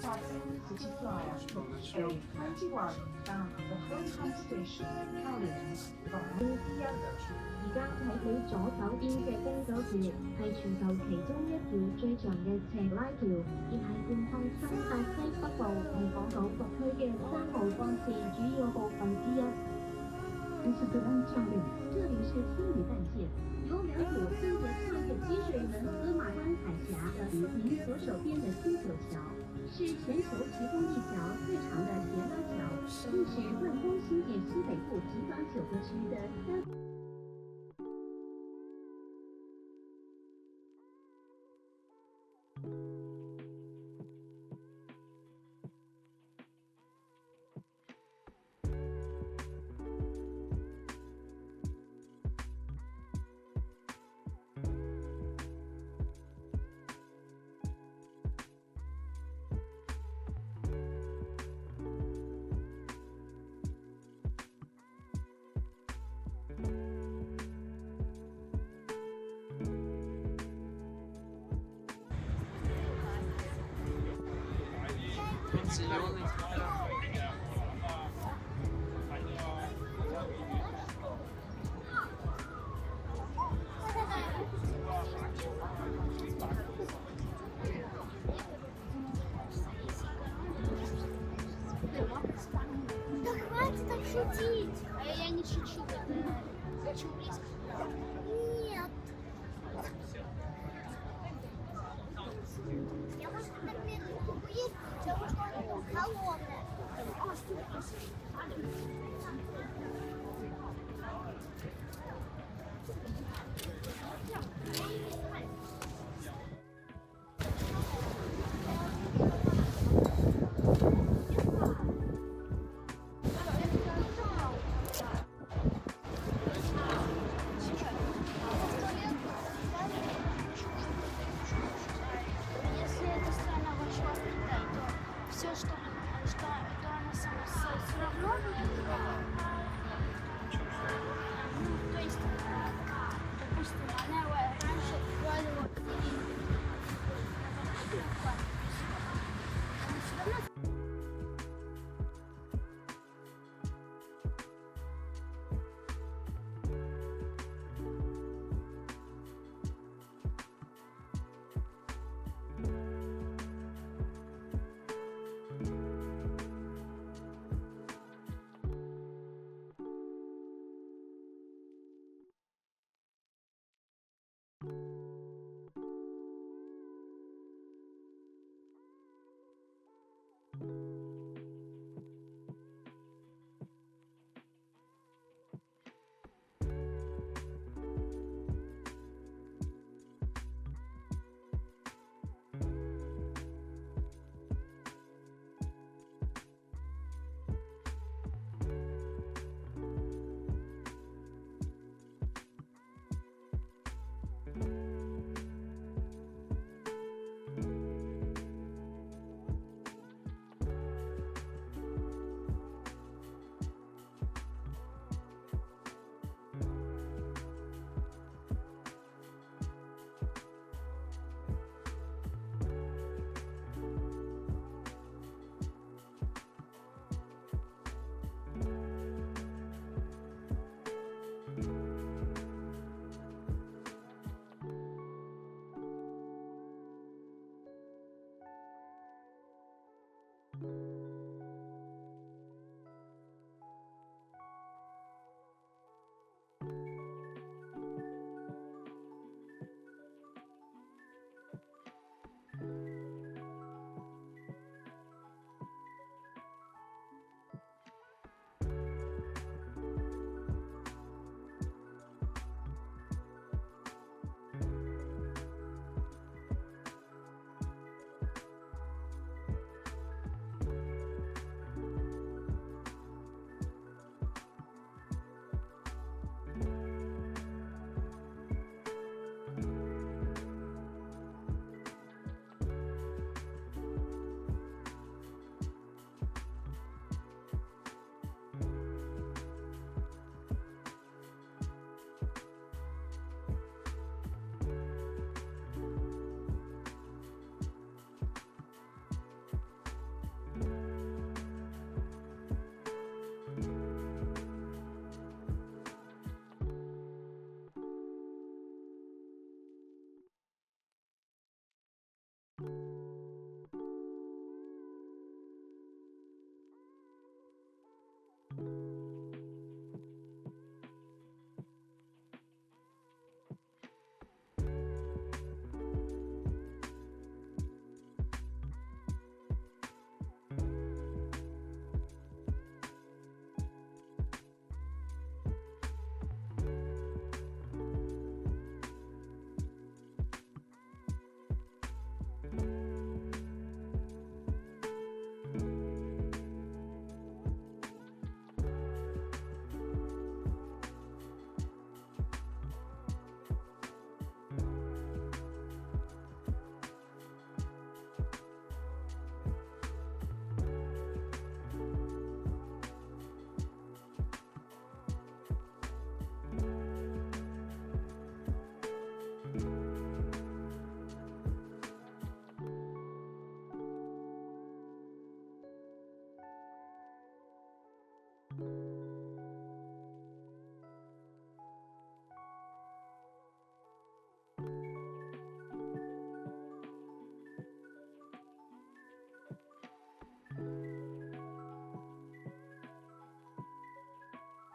而家睇起左手邊嘅汀九橋係全球其中一條最長嘅斜拉橋，亦係貫通新界西北部同港島各區嘅3號幹線主要部分之一。This is the one target. 這裡是青嶼幹線，由兩股分別跨越積水門司馬灣海峽的您左手邊的汀九橋，是全球其中一條最長的斜拉橋，亦是貫通新界西北部集中9個區的Да хватит так шутить! Я не шучу, хочу близко. Нет. Я, может, так медленно поесть, потому что оно холодное. Если эта страна вошла в Китай, то все, что она сама все равно ну, то есть, допустим, она раньше вкладывала она все равно Thank you.